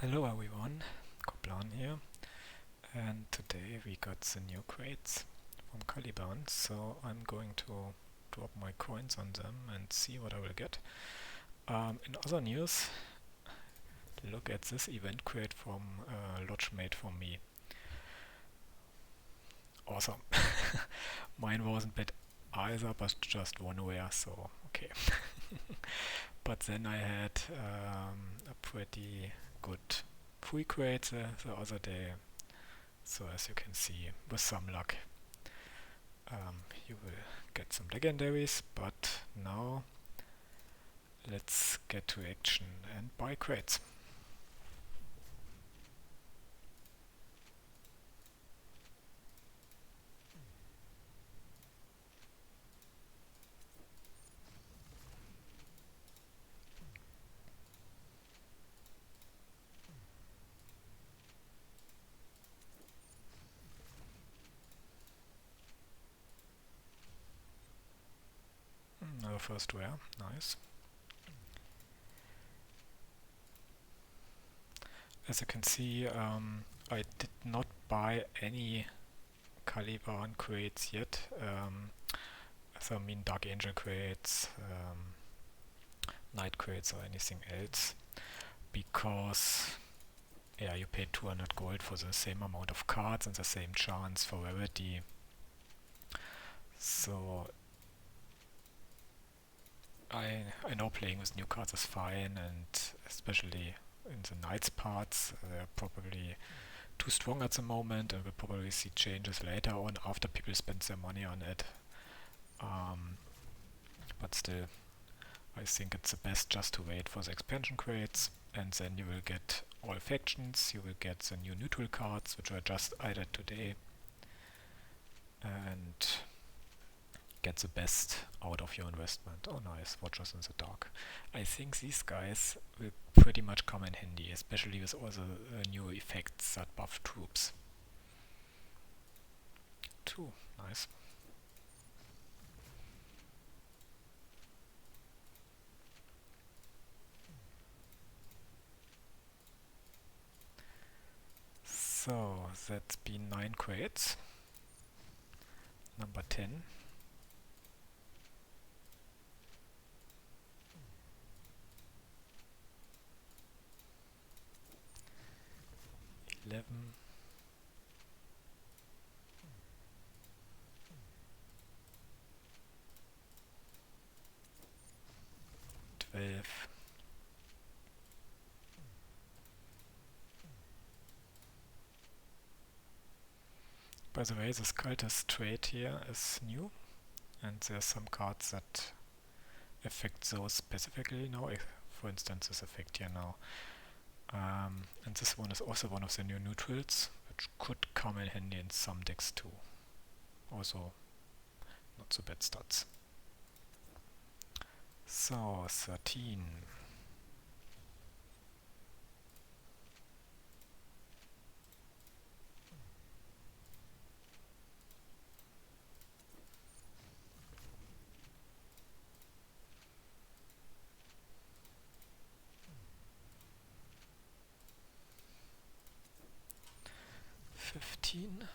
Hello everyone, Coplan here, and today we got the new crates from Caliban, so I'm going to drop my coins on them and see what I will get. In other news, look at this event crate from Lodge made for me. Awesome. Mine wasn't bad either, but just one rare, so okay. But then I had a pretty good free crate the other day. So as you can see, with some luck, you will get some legendaries, but now let's get to action and buy crates. Another first rare, nice. As you can see, I did not buy any Caliban crates yet. So I mean Dark Angel crates, Night crates or anything else, because yeah, you paid 200 gold for the same amount of cards and the same chance for rarity. So I know playing with new cards is fine, and especially in the Knights parts, they're probably too strong at the moment, and we'll probably see changes later on after people spend their money on it. But still, I think it's the best just to wait for the expansion crates, and then you will get all factions, you will get the new neutral cards, which were just added today, and get the best out of your investment. Oh nice, Watchers in the Dark. I think these guys will pretty much come in handy, especially with all the new effects that buff troops. 2, nice. So that's been 9 crates. Number 10. 11. 12. 'By the way, this cultist trait here is new, and there's some cards that affect those specifically now. For instance, this effect here now. And this one is also one of the new neutrals, which could come in handy in some decks too. Also, not so bad stats. So, 13. $15.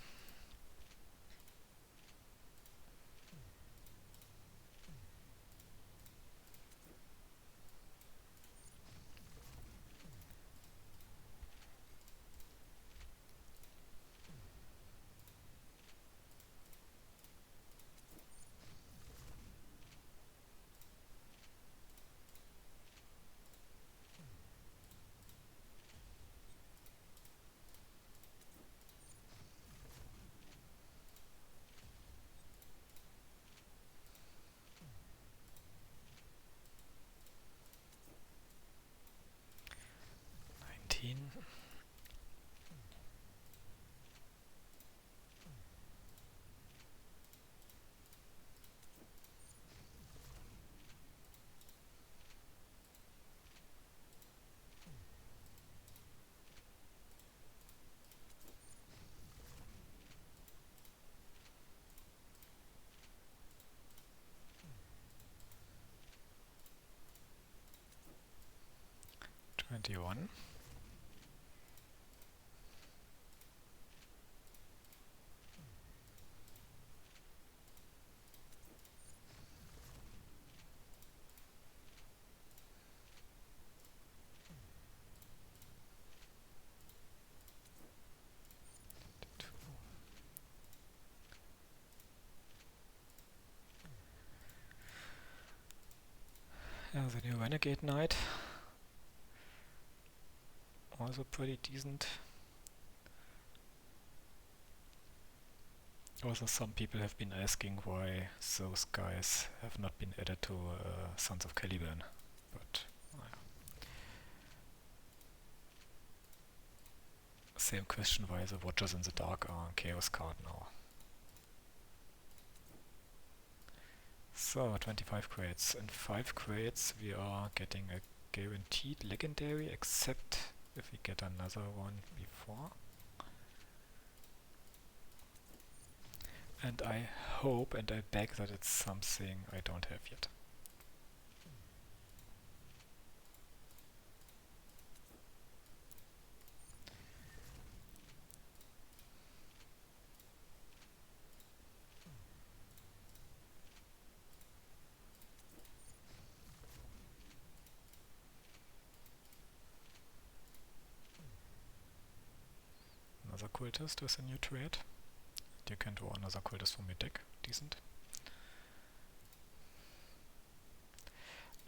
19. 21. The new Renegade Knight. Also pretty decent. Also some people have been asking why those guys have not been added to Sons of Caliban. But same question why the Watchers in the Dark are on Chaos card now. So 25 crates. In 5 crates we are getting a guaranteed legendary, except if we get another one before. And I hope and I beg that it's something I don't have yet. Another cultist with a new trait. You can draw another cultist from your deck. Decent.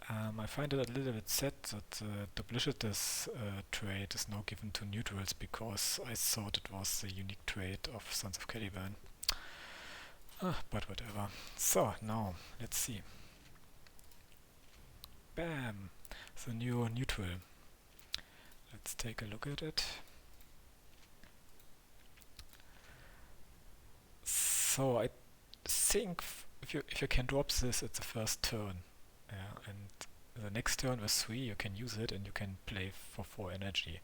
I find it a little bit sad that the Duplicitous trait is now given to neutrals, because I thought it was the unique trait of Sons of Caliban. But whatever. So, now, let's see. Bam! The new neutral. Let's take a look at it. So I think if you can drop this at the first turn, and the next turn with 3 you can use it and you can play for 4 energy.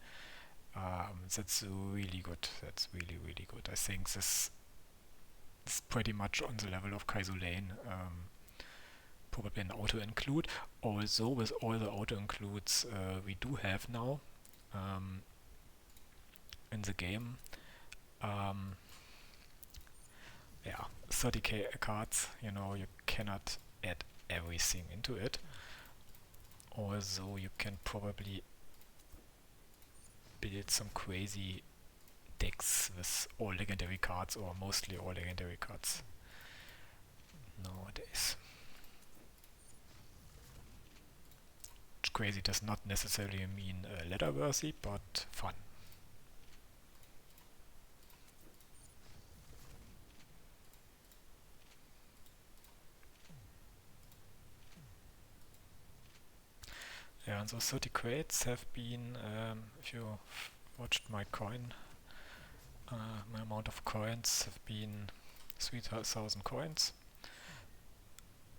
That's really good. That's really good. I think this is pretty much on the level of Kaizo Lane. Probably an auto include. Also, with all the auto includes we do have now in the game. Yeah, 30k cards, you know, you cannot add everything into it. Also, you can probably build some crazy decks with all legendary cards, or mostly all legendary cards nowadays. Which crazy does not necessarily mean letter worthy, but fun. Yeah, and those 30 crates have been, if you watched my coin, my amount of coins have been 3,000 coins.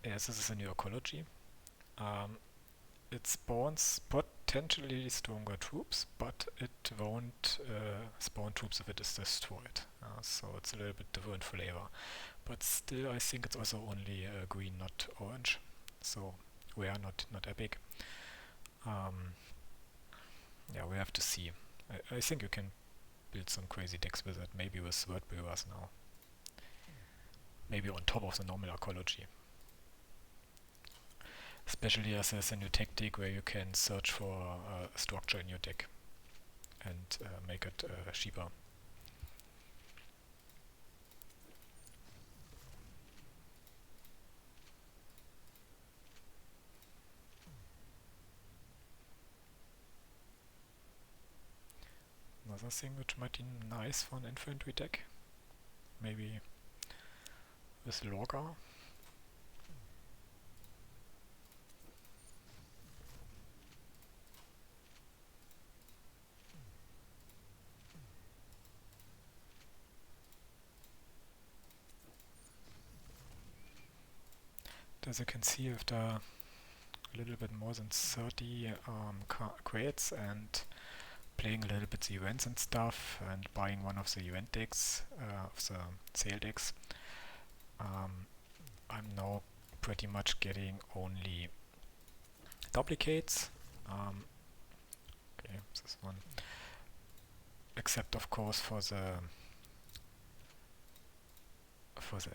Yes, this is a new ecology. It spawns potentially stronger troops, but it won't spawn troops if it is destroyed. So it's a little bit different flavor. But still, I think it's also only green, not orange. So rare, not epic. Yeah, we have to see. I think you can build some crazy decks with it, maybe with Word Brewers now. Maybe on top of the normal ecology. Especially as there's a new tactic where you can search for a structure in your deck and make it cheaper. Another thing which might be nice for an infantry deck, maybe with Logger. As you can see, after a little bit more than 30 crates and playing a little bit the events and stuff, and buying one of the event decks, of the sale decks, I'm now pretty much getting only duplicates. Okay, this one. Except of course for the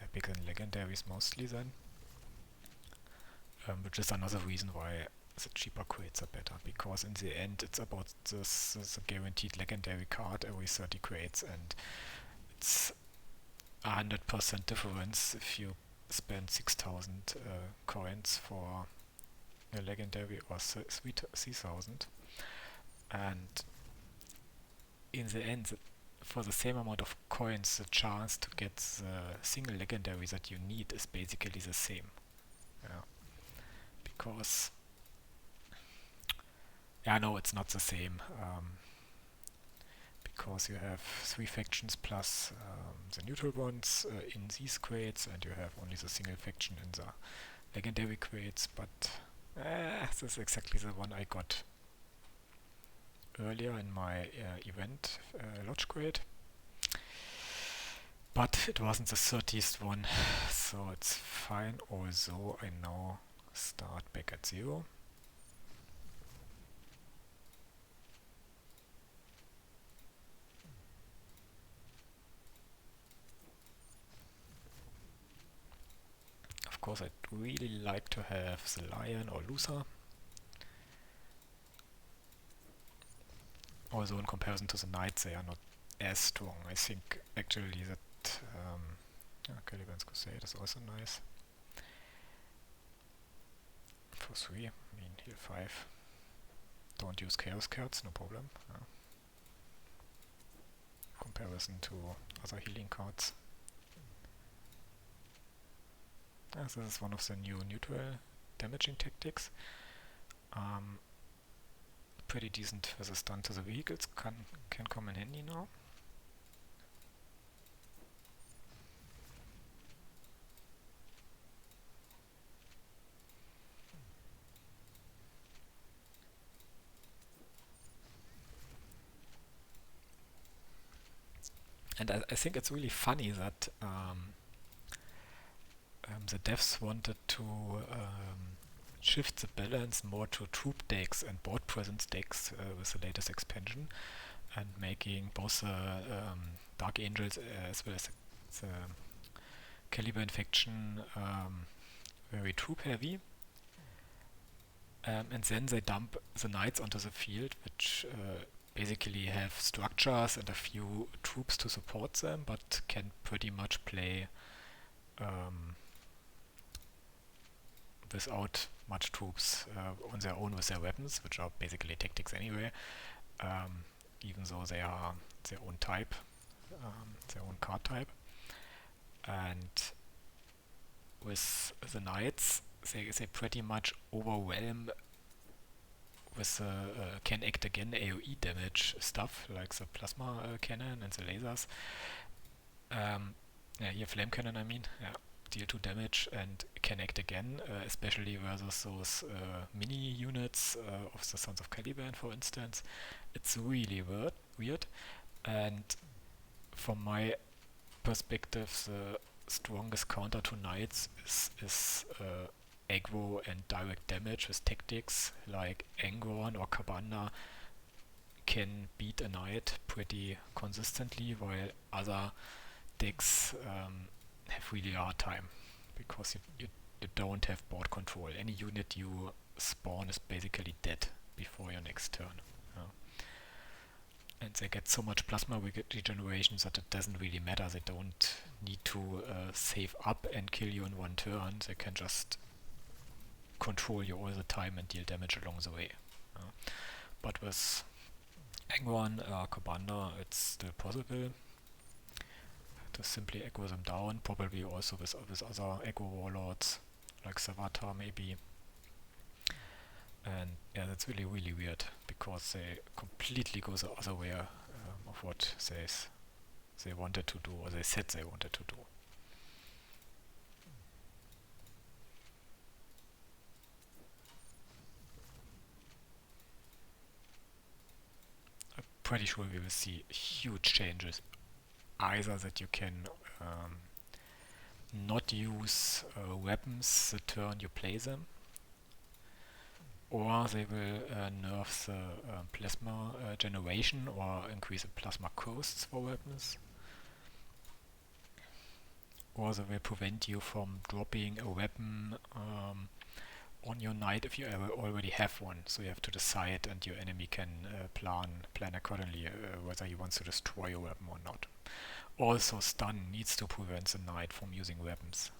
epic and legendaries mostly then. Which is another reason why the cheaper crates are better, because in the end it's about this guaranteed legendary card every 30 crates, and it's 100% difference if you spend 6,000 coins for a legendary or 3000, and in the end, for the same amount of coins, the chance to get the single legendary that you need is basically the same. Yeah. Because, yeah, no, it's not the same. Because you have 3 factions plus the neutral ones in these crates, and you have only the single faction in the legendary crates, but this is exactly the one I got earlier in my event lodge crate. But it wasn't the 30th one, so it's fine, although I now start back at 0. Of course, I'd really like to have the lion or Luther. Although in comparison to the knights, they are not as strong. I think actually that Caliban Crusade is also nice. For 3, I mean heal 5. Don't use chaos cards, no problem. Comparison to other healing cards. This is one of the new neutral damaging tactics. Pretty decent with a stun to the vehicles, can come in handy now. And I think it's really funny that the devs wanted to shift the balance more to troop decks and board presence decks with the latest expansion, and making both Dark Angels as well as the Caliban faction very troop heavy. And then they dump the knights onto the field, which basically have structures and a few troops to support them, but can pretty much play without much troops on their own with their weapons, which are basically tactics anyway, even though they are their own type, their own card type. And with the knights, they pretty much overwhelm with the can act again AoE damage stuff, like the plasma cannon and the lasers. Yeah, here flame cannon, I mean. Yeah, deal 2 damage and can act again, especially versus those mini units of the Sons of Caliban, for instance. It's really weird. And from my perspective, the strongest counter to knights is aggro and direct damage with tactics like Angron or Cabana can beat a knight pretty consistently, while other decks have really a hard time because you don't have board control. Any unit you spawn is basically dead before your next turn. And they get so much plasma regeneration that it doesn't really matter. They don't need to save up and kill you in one turn. They can just control you all the time and deal damage along the way. But with Angron, Cabana, it's still possible to simply aggro them down, probably also with other aggro warlords, like Savata maybe. And yeah, that's really weird, because they completely go the other way of what they wanted to do, or they said they wanted to do. I'm pretty sure we will see huge changes. Either that you can not use weapons the turn you play them, or they will nerf the plasma generation or increase the plasma costs for weapons, or they will prevent you from dropping a weapon on your knight if you already have one, so you have to decide and your enemy can plan accordingly whether he wants to destroy your weapon or not. Also, stun needs to prevent the knight from using weapons.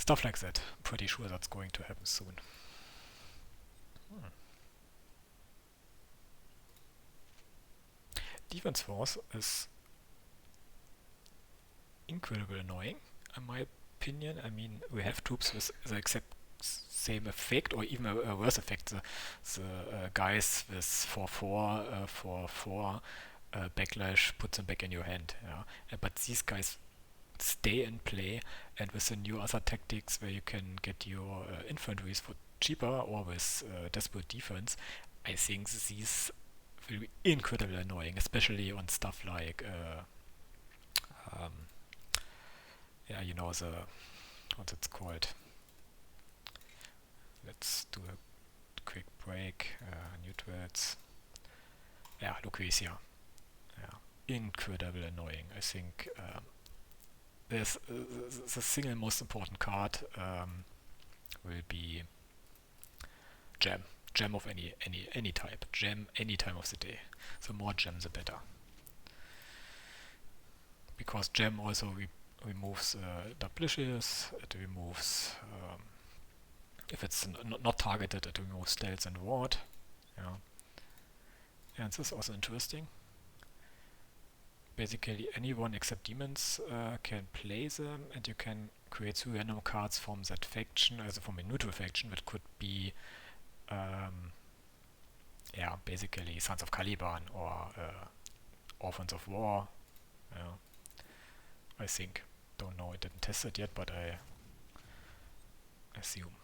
stuff like that. I'm pretty sure that's going to happen soon. Defense Force is incredibly annoying, in my opinion. I mean, we have troops with the exact same effect, or even a worse effect. The guys with 4/4 4/4 backlash puts them back in your hand. Yeah? But these guys stay in play, and with the new other tactics where you can get your infantries for cheaper or with desperate defense, I think these will be incredibly annoying, especially on stuff like yeah, you know, the what's it's called. Let's do a quick break. Neutrals. Yeah, Lucretia. Yeah, incredibly annoying. I think there's the single most important card will be gem. Gem of any type. Gem any time of the day. The more gem, the better. Because gem also removes duplicious. It removes if it's not targeted, it removes stealth and ward. Yeah. And this is also interesting. Basically anyone except demons can play them, and you can create 2 random cards from that faction, also from a neutral faction, that could be yeah, basically Sons of Caliban or Orphans of War. Yeah. I think. Don't know, I didn't test it yet, but I assume.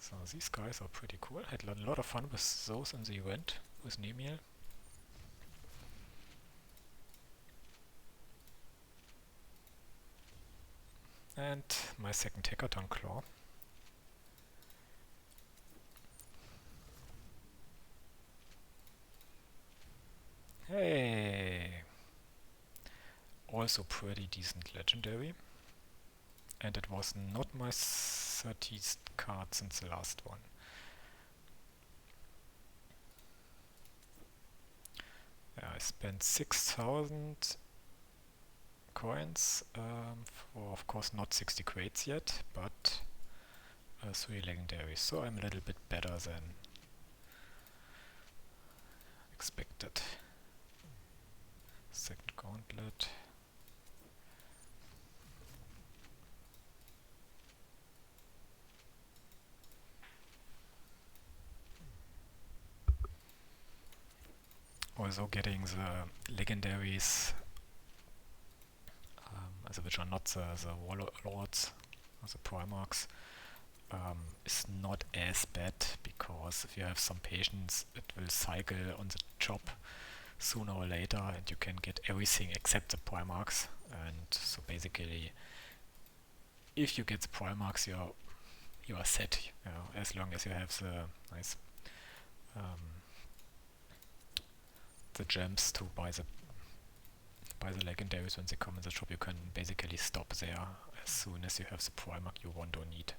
So these guys are pretty cool. Had a lot of fun with those in the event with Nemiel. And my second Hackathon Claw. Hey! Also pretty decent legendary. And it was not my 30th card since the last one. Yeah, I spent 6,000 coins for, of course, not 60 crates yet, but 3 legendaries. So I'm a little bit better than expected. Second gauntlet. Also getting the legendaries, also which are not the warlords, or the primarchs, is not as bad, because if you have some patience, it will cycle on the job sooner or later, and you can get everything except the primarchs. And so basically, if you get the primarchs, you are set. You know, as long as you have the nice the gems to buy the legendaries when they come in the shop, you can basically stop there as soon as you have the primarch you want or need.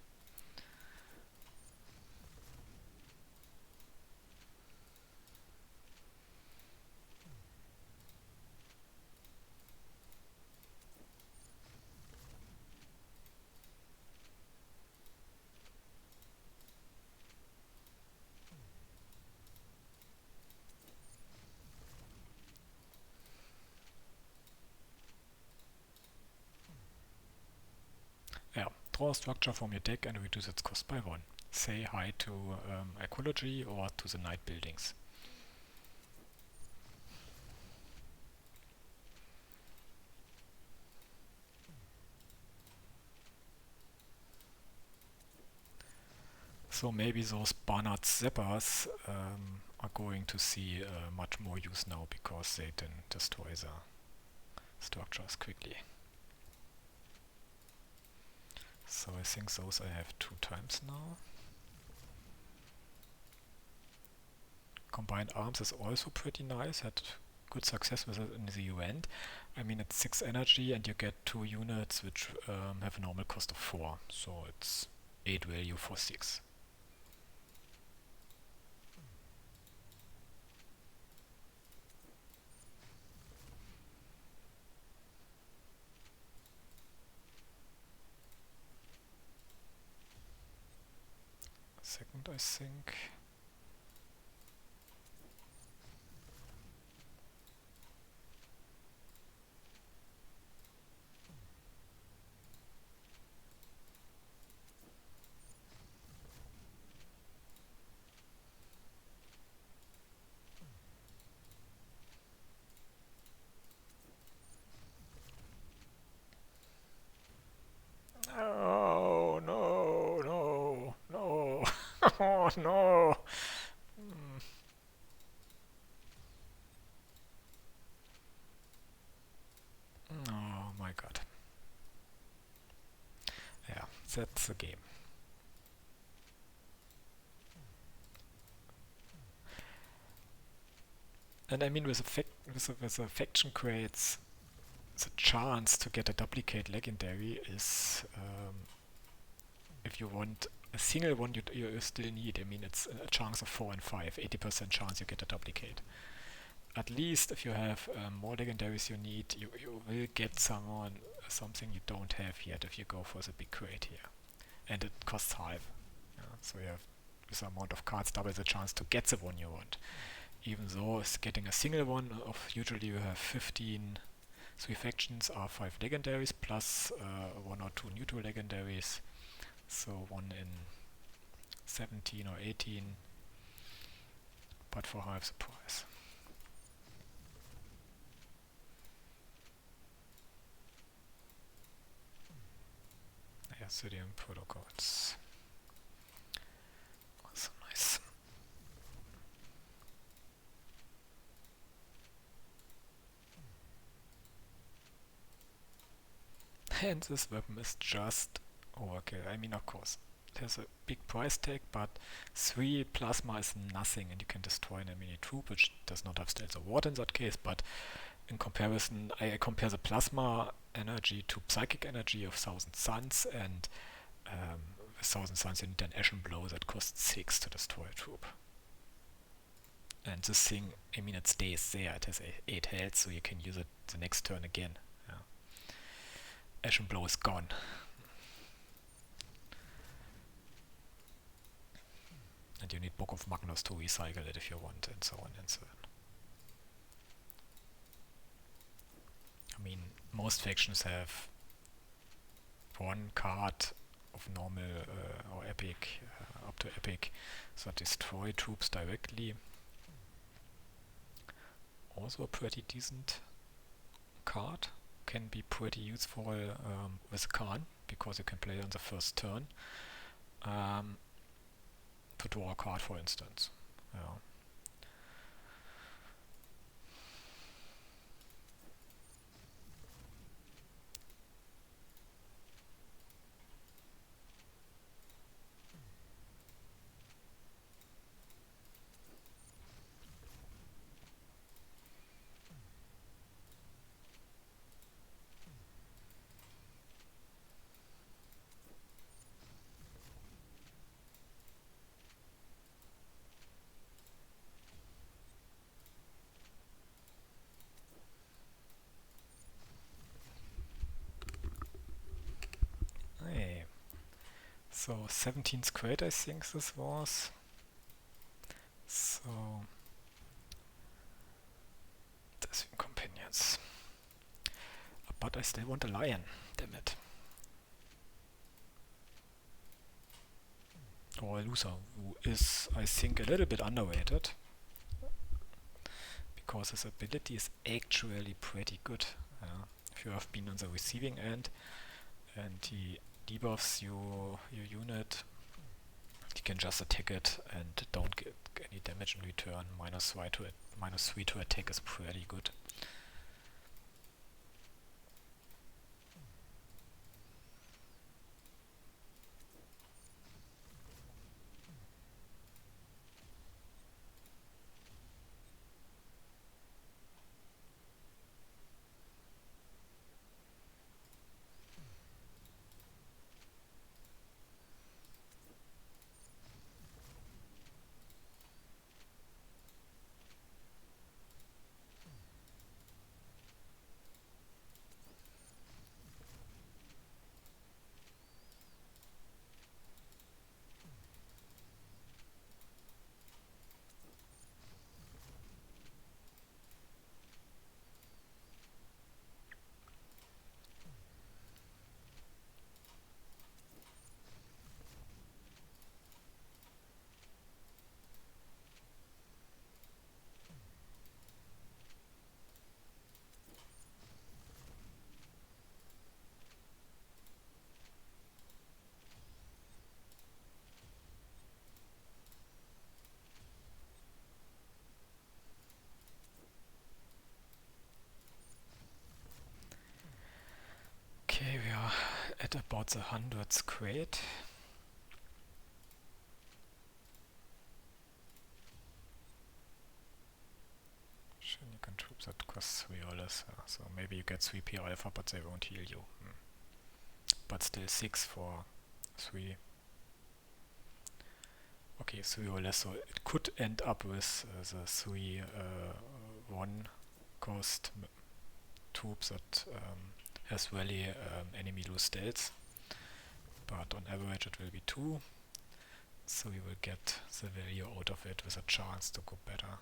Yeah, draw a structure from your deck and reduce its cost by 1. Say hi to ecology or to the night buildings. So maybe those Barnard Zappers are going to see much more use now, because they didn't destroy the structures quickly. So I think those I have 2 times now. Combined Arms is also pretty nice, had good success with it in the event. I mean, it's 6 energy and you get 2 units which have a normal cost of 4, so it's 8 value for 6. second, I think. Oh no, no, no. Oh no. Mm. Oh my god. Yeah, that's the game. And I mean, with the faction crates, the chance to get a duplicate legendary is, if you want a single one, you still need. I mean, it's a chance of 4 and 5, 80% chance you get a duplicate. At least if you have more legendaries you need, you will get something you don't have yet if you go for the big crate here. And it costs half. Yeah, so you have with the amount of cards double the chance to get the one you want. Even though it's getting a single one of usually you have 15 3 factions are 5 legendaries plus 1 or 2 neutral legendaries. So 1 in 17 or 18, but for half the price. Yeah, Sodium protocols. Also nice. And this weapon is just overkill. I mean, of course, it has a big price tag, but 3 plasma is nothing, and you can destroy an enemy troop, which does not have Stealth Award in that case, but in comparison, I compare the plasma energy to psychic energy of 1000 Suns, and with 1000 Suns you need an Ashen Blow that costs 6 to destroy a troop. And this thing, I mean, it stays there, it has 8 health, so you can use it the next turn again. Yeah. Ashen Blow is gone. And you need Book of Magnus to recycle it if you want, and so on and so on. I mean, most factions have one card of normal or epic, up to epic, that destroy troops directly. Also a pretty decent card. Can be pretty useful with Khan, because you can play it on the first turn. To draw a card, for instance. Yeah. Hey. So 17th grade, I think this was. So that's companions. But I still want a lion, damn it. Or a loser, who is, I think, a little bit underrated. Because his ability is actually pretty good. If you have been on the receiving end and he debuffs your unit, you can just attack it and don't get any damage in return. -3 to attack is pretty good. about the hundreds crate. Shinikan troops that cost 3 or less. So maybe you get 3p alpha, but they won't heal you. But still 6 for 3. Okay, 3 or less, so it could end up with the 3 1 cost troops that has really enemy low stats, but on average it will be 2, so we will get the value out of it with a chance to go better.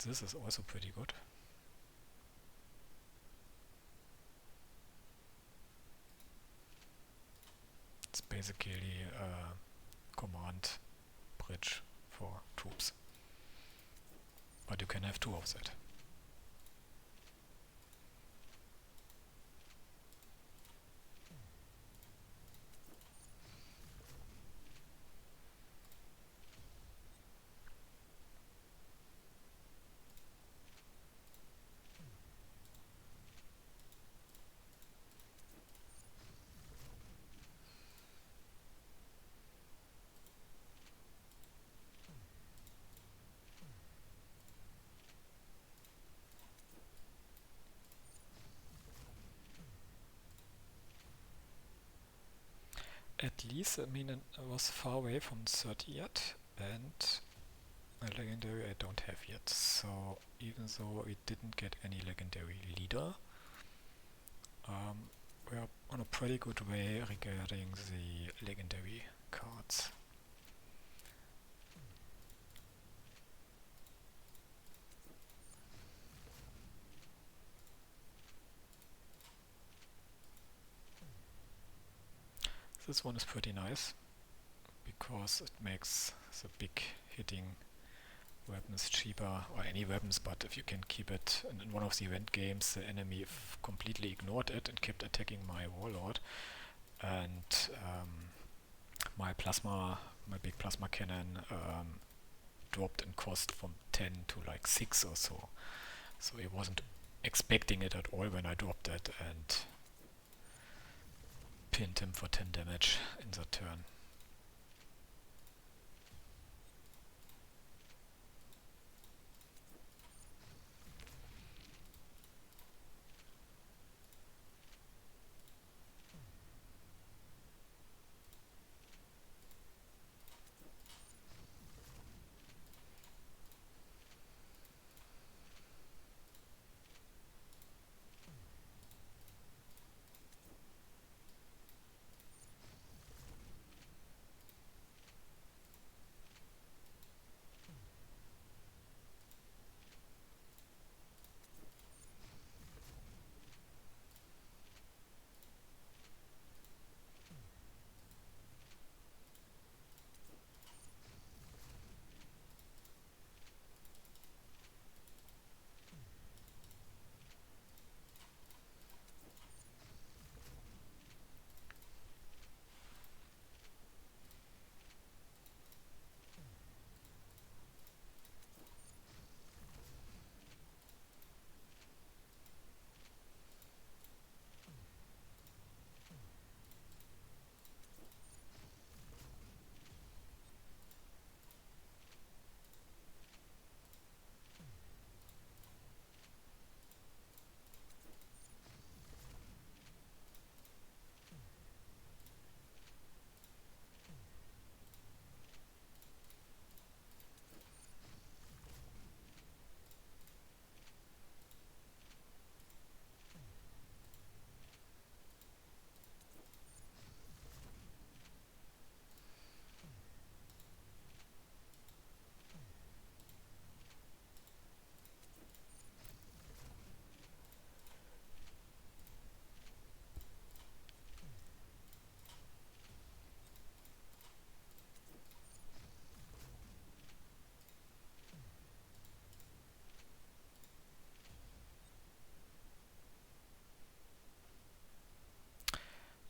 This is also pretty good. It's basically a command bridge for troops, but you can have 2 of that. At least, I mean, I was far away from 30 yet, and a legendary I don't have yet, so even though we didn't get any legendary leader, we are on a pretty good way regarding the legendary cards. This one is pretty nice, because it makes the big hitting weapons cheaper, or any weapons, but if you can keep it in one of the event games, the enemy completely ignored it and kept attacking my warlord, and my big plasma cannon dropped in cost from 10 to like 6 or so. So he wasn't expecting it at all when I dropped it and pinned him for 10 damage in the turn.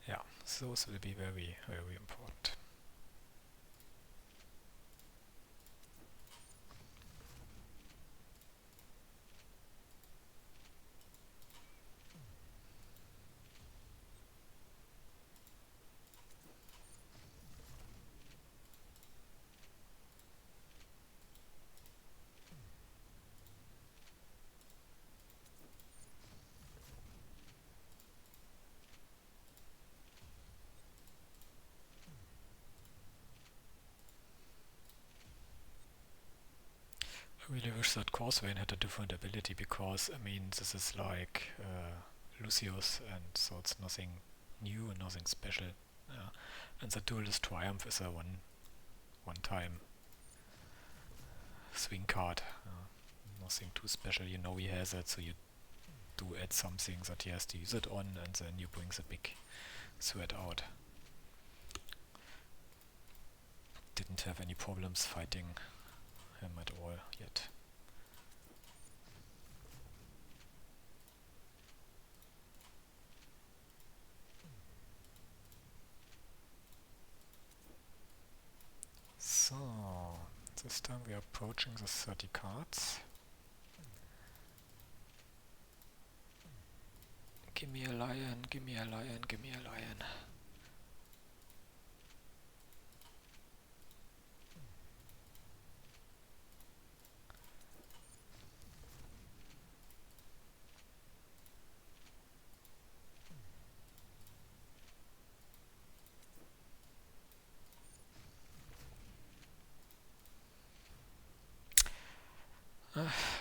Yeah, those will be very, very important. wish that Causeway had a different ability, because, I mean, this is like Lucius, and so it's nothing new and nothing special. And the Duelist Triumph is a one-time swing card. Nothing too special, you know he has it, so you do add something that he has to use it on, and then you bring the big threat out. Didn't have any problems fighting him at all yet. So, this time we are approaching the 30 cards. Give me a lion, give me a lion, give me a lion.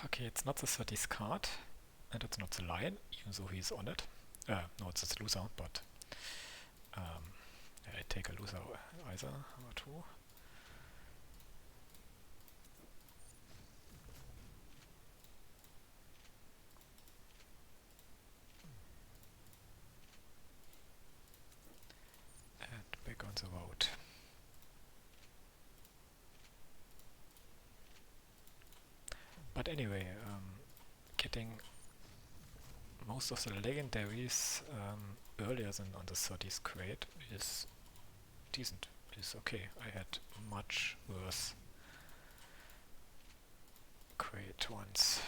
Okay, it's not the 30th card, and it's not the lion, even though he's on it. No, it's a loser, but I take a loser either, or two. And back on the road. But anyway, getting most of the legendaries earlier than on the 30th crate is decent. Is okay. I had much worse crate ones.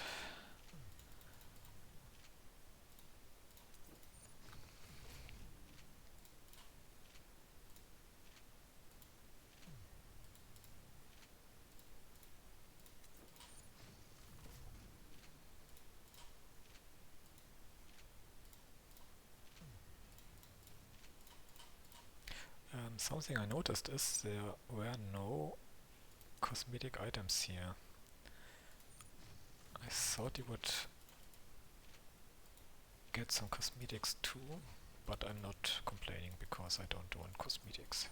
Something I noticed is there were no cosmetic items here. I thought you would get some cosmetics too, but I'm not complaining because I don't want cosmetics.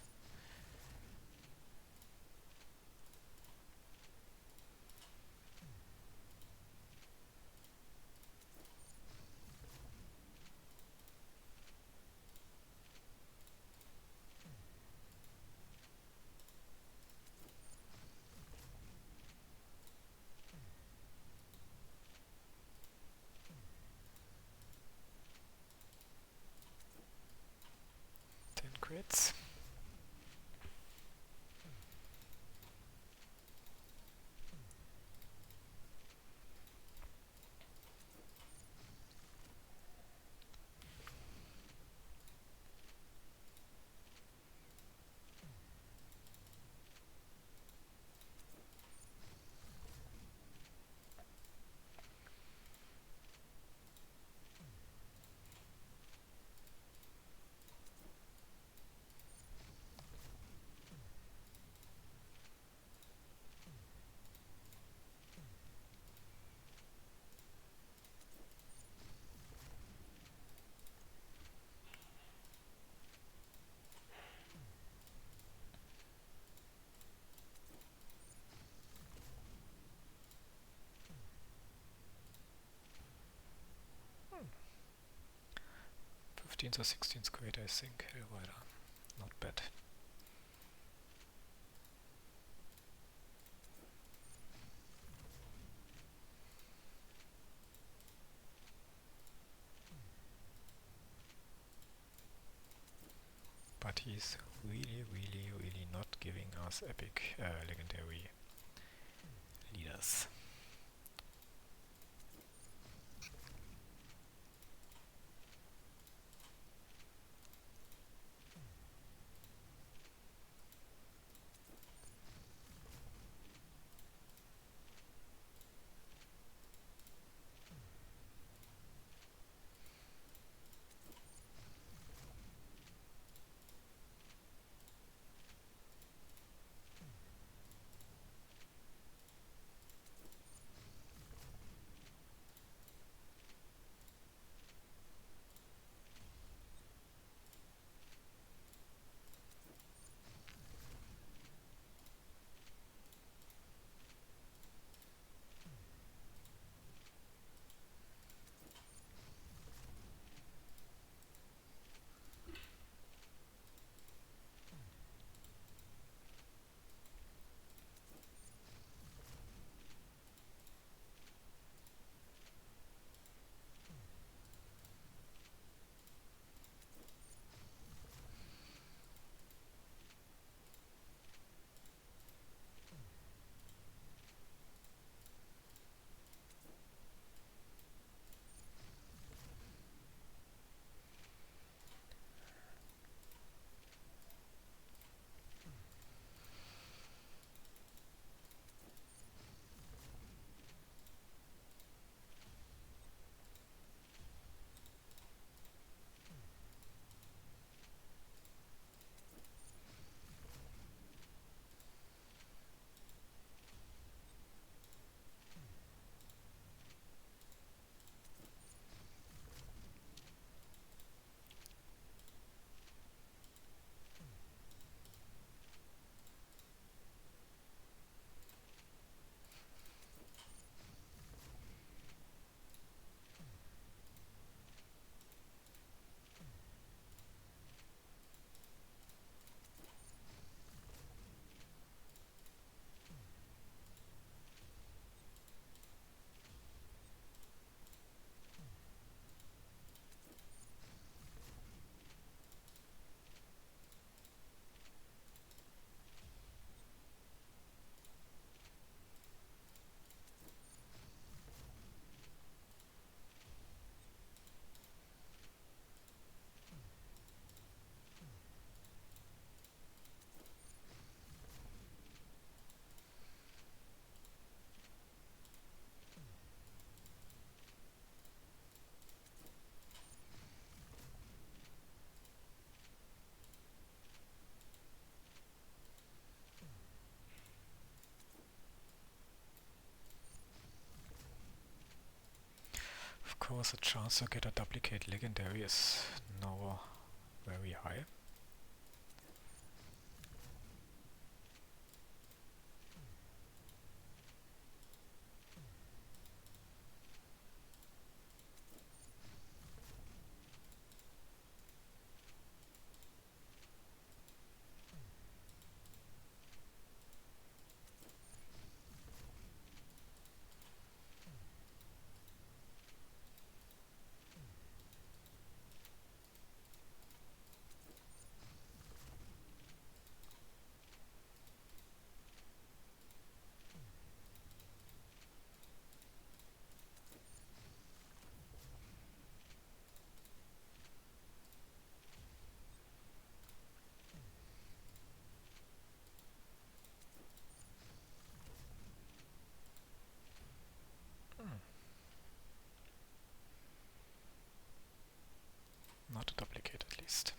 Crits. Hmm. 15th or 16th grade, I think. Hellrider. Not bad. But he's really, really, really not giving us epic legendary leaders. course the chance to get a duplicate legendary is now very high. Not a duplicate at least.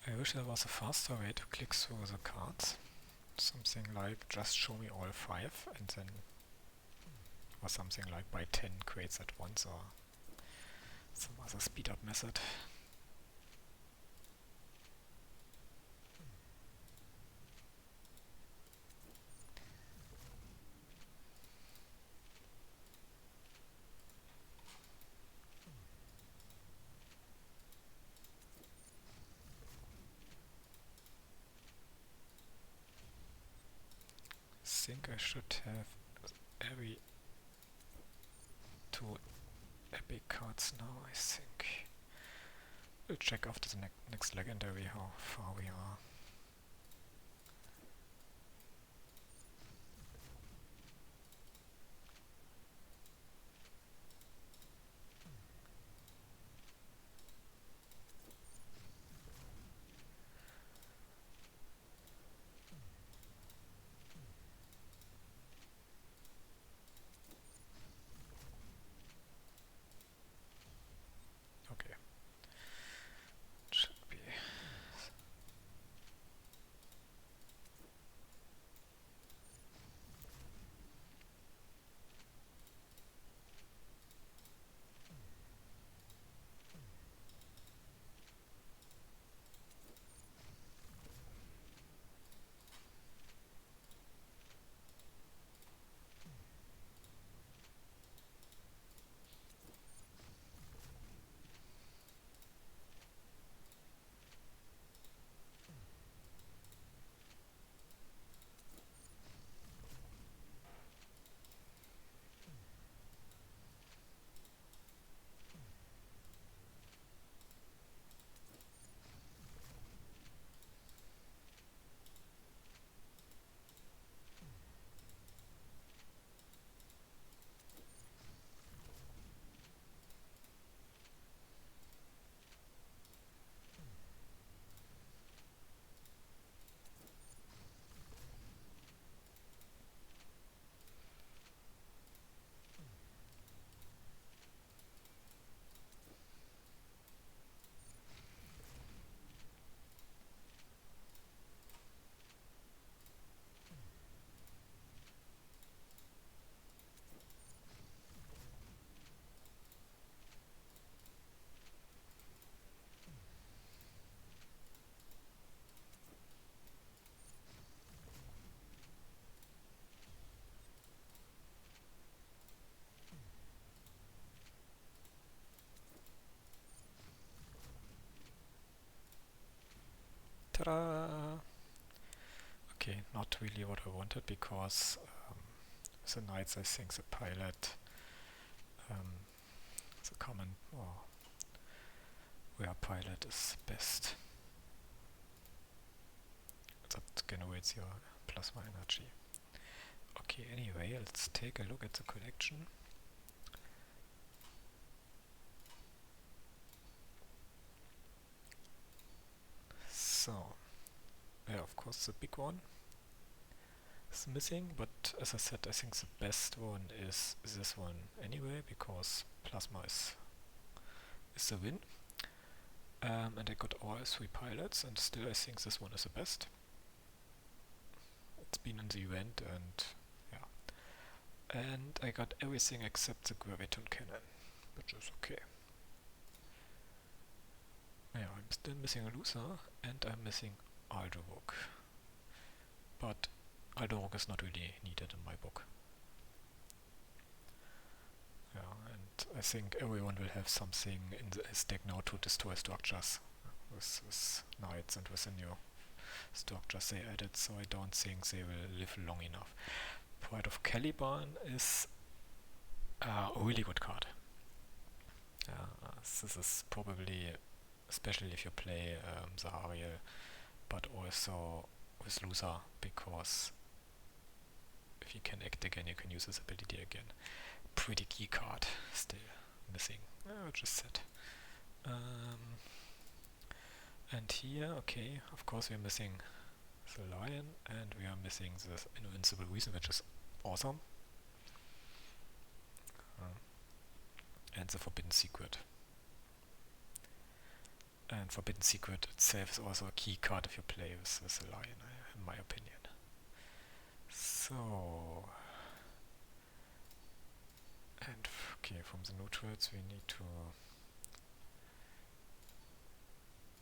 I wish there was a faster way to click through the cards. Something like just show me all 5 and then, or something like buy 10 crates at once, or some other speed up method. I think I should have every 2 epic cards now, I think. We'll check after the next legendary how far we are. Okay. Should be. Ta-da! Okay, not really what I wanted, because the knights, I think the pilot, the common or rare pilot is best. That generates your plasma energy. Okay, anyway, let's take a look at the collection. So, yeah, of course the big one is missing, but as I said, I think the best one is this one anyway, because plasma is the win. And I got all 3 pilots, and still I think this one is the best. It's been in the event, and yeah. And I got everything except the graviton cannon, which is okay. Yeah, I'm still missing a loser, and I'm missing Aldorok. But Aldorok is not really needed in my book. Yeah, and I think everyone will have something in his deck now to destroy structures with knights and with the new structures they added, so I don't think they will live long enough. Pride of Caliban is a really good card. This is probably, especially if you play Zahariel, but also with loser, because if you can act again, you can use this ability again. Pretty key card still missing, which is sad. And here, okay, of course we're missing the lion, and we are missing the invincible reason, which is awesome. And the forbidden secret. And forbidden secret itself is also a key card if you play with the lion, in my opinion. So, and okay, from the neutrals we need to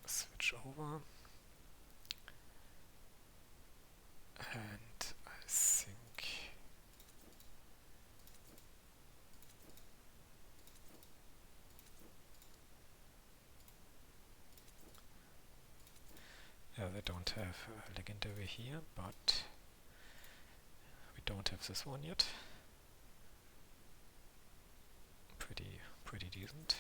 switch over, and I think they don't have a legendary here, but we don't have this one yet. Pretty decent.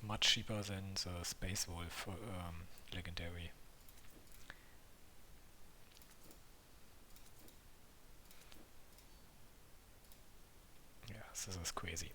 Much cheaper than the Space Wolf legendary. Yeah, this is crazy.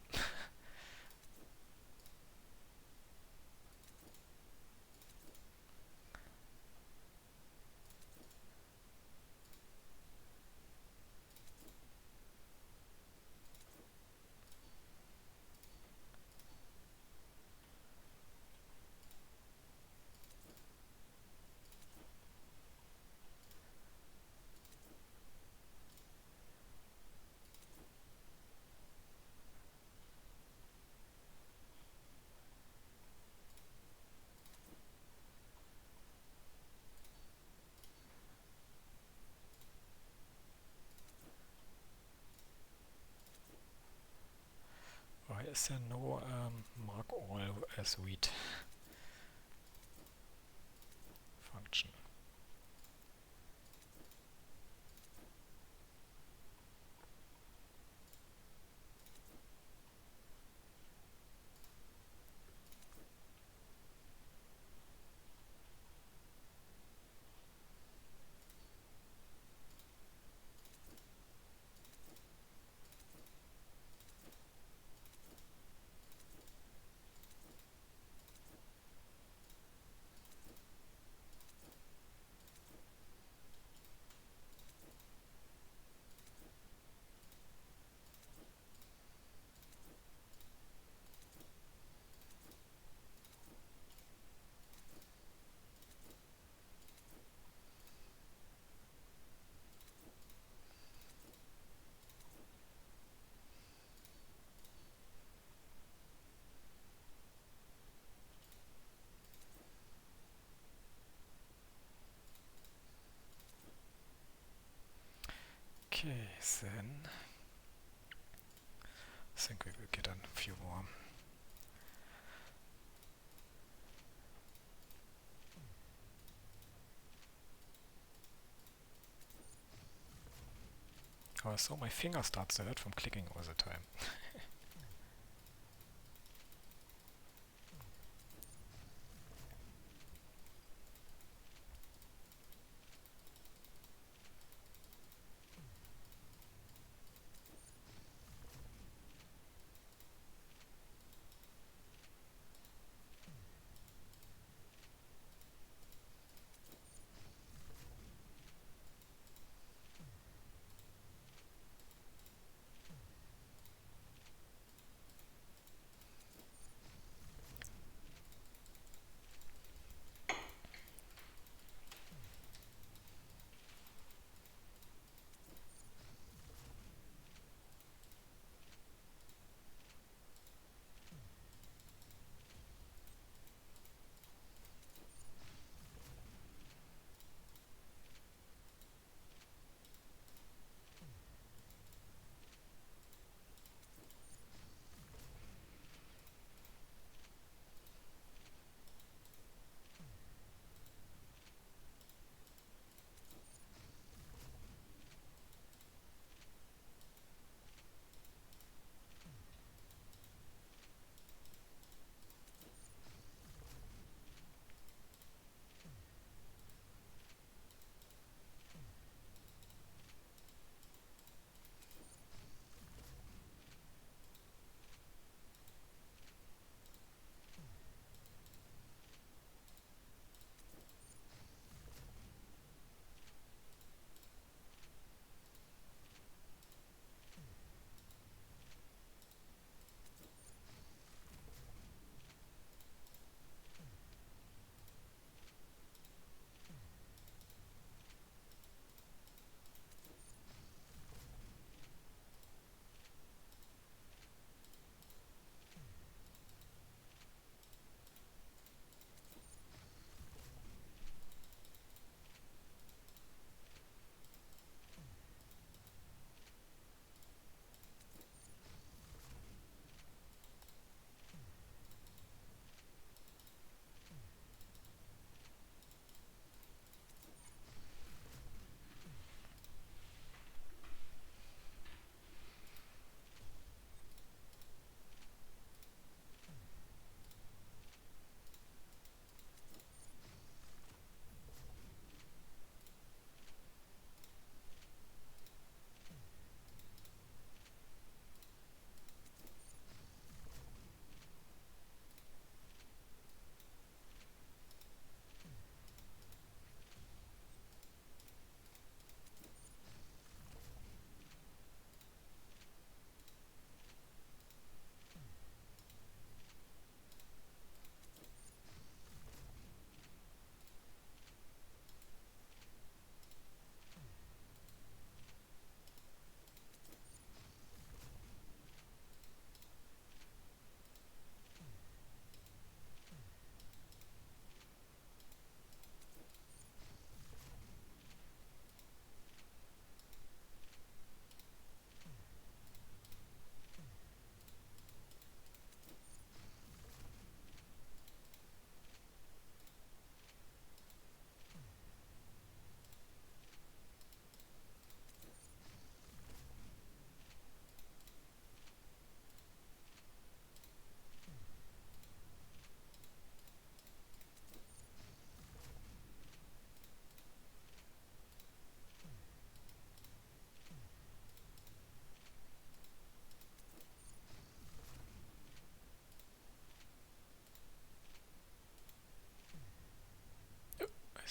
Why is there no mark all as read function? Okay, then I think we will get a few more. Oh, so my finger starts to hurt from clicking all the time.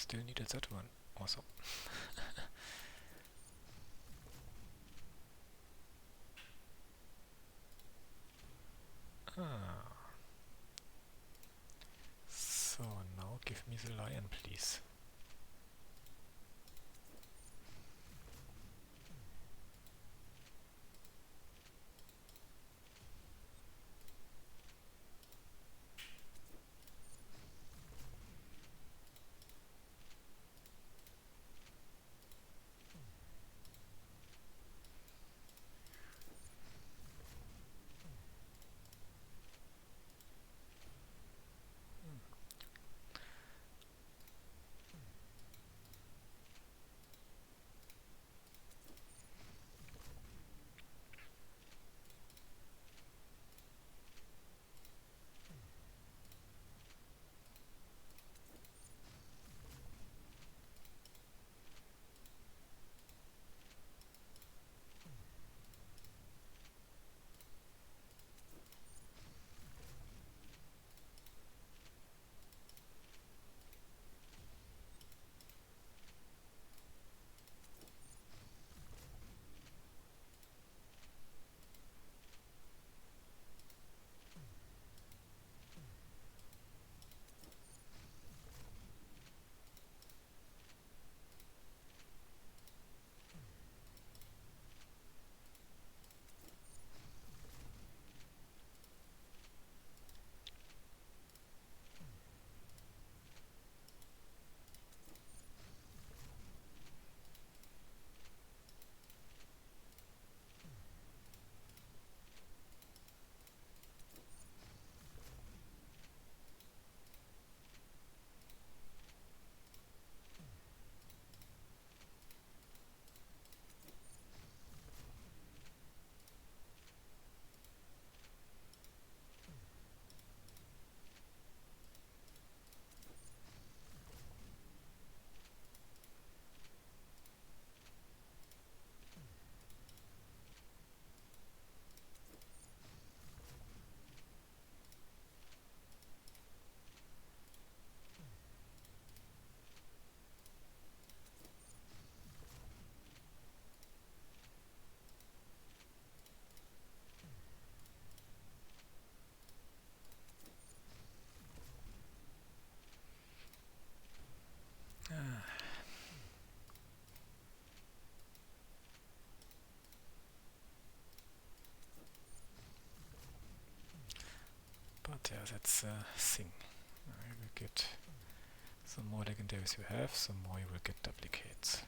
still needed that one. Awesome. Ah. So now give me the lion, please. But yeah, that's a thing. You will get the more legendaries you have, the more you will get duplicates.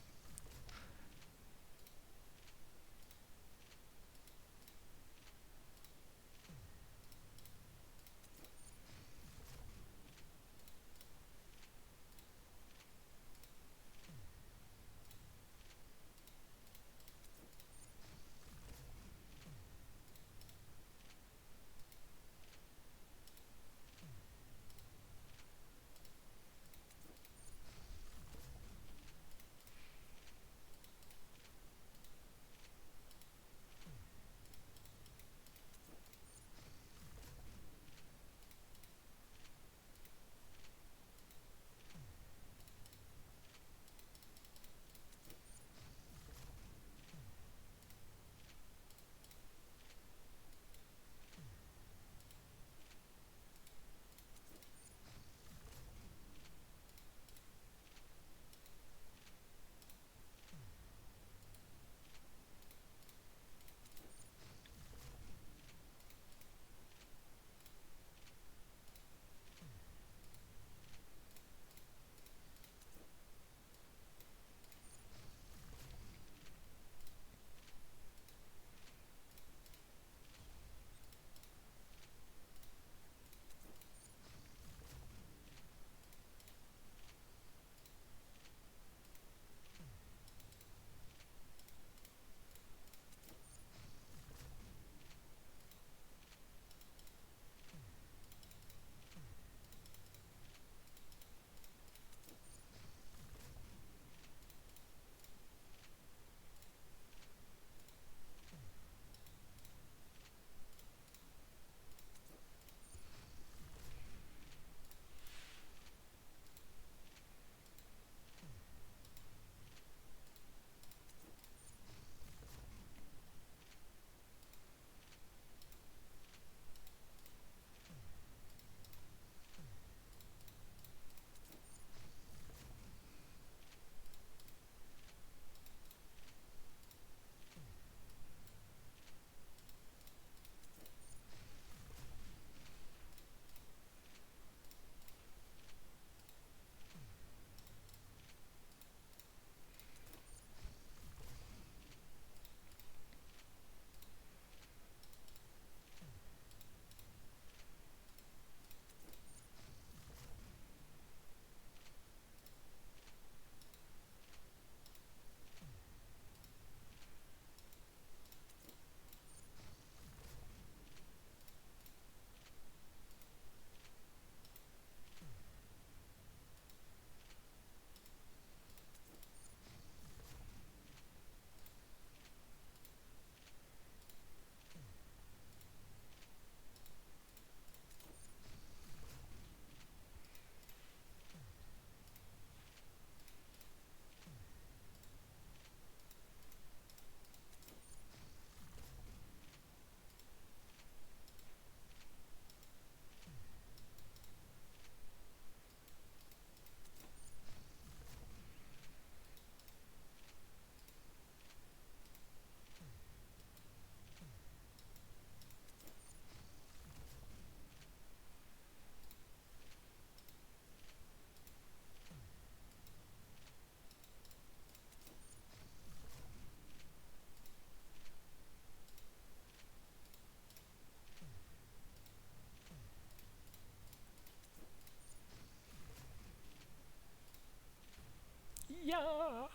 Yeah!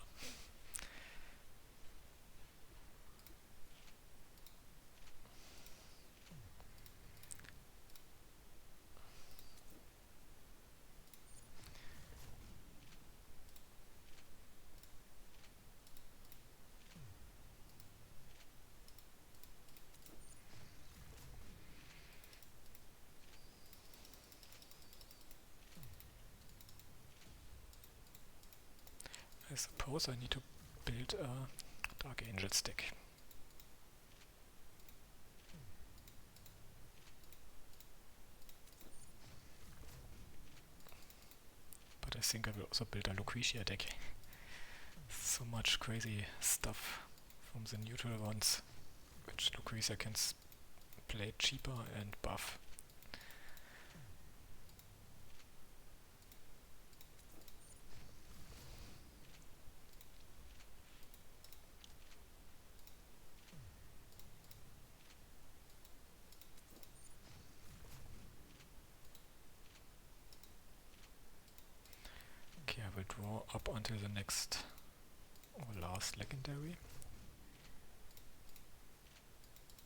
I suppose I need to build a Dark Angel stick. But I think I will also build a Lucretia deck. So much crazy stuff from the neutral ones, which Lucretia can play cheaper and buff. Okay, I will draw up until the next or last legendary.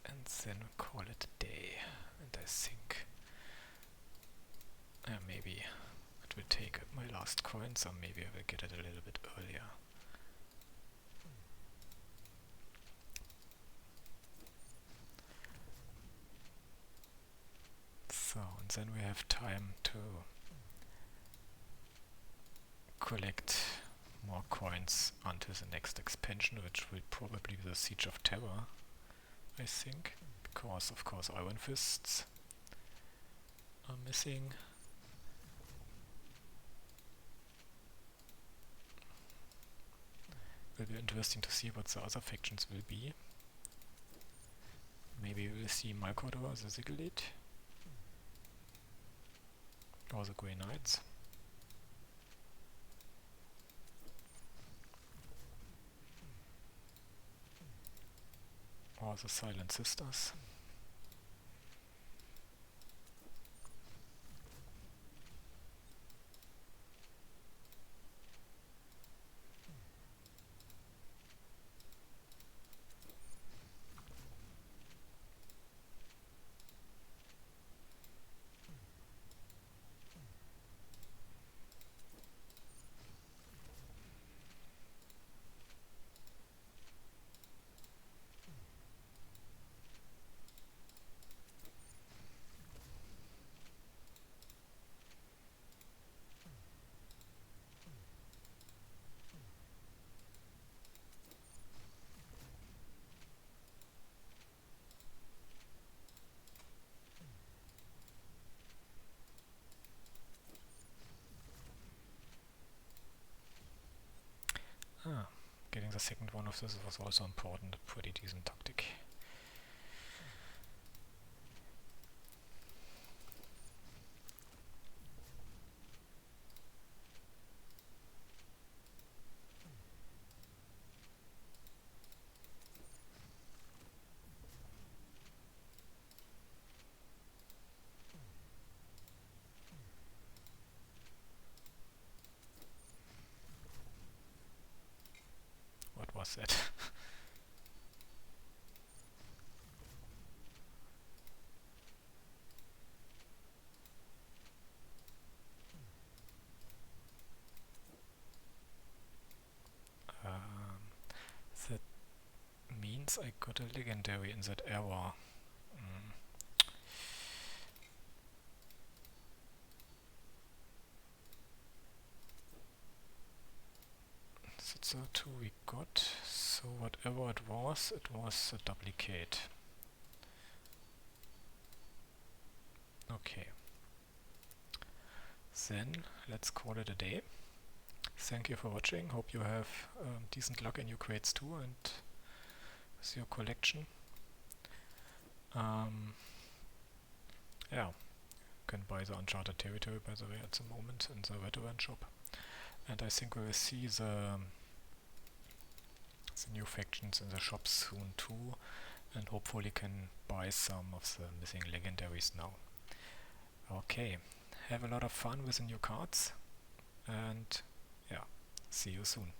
And then call it a day. And I think maybe it will take my last coin, so maybe I will get it a little bit earlier. So, and then we have time to collect more coins until the next expansion, which will probably be the Siege of Terror, I think, because of course Iron Fists are missing. Will be interesting to see what the other factions will be. Maybe we'll see Malcador, the Sigilid, or the Grey Knights. Or the Silent Sisters. Getting the second one of this was also important, a pretty decent tactic. What was that? That means I got a legendary in that era. That's the two we got. So whatever it was a duplicate. Okay. Then let's call it a day. Thank you for watching. Hope you have decent luck in your crates too and with your collection. Yeah, you can buy the Uncharted Territory by the way at the moment in the veteran shop. And I think we will see the new factions in the shops soon too, and hopefully can buy some of the missing legendaries now. Okay, have a lot of fun with the new cards, and yeah, See you soon.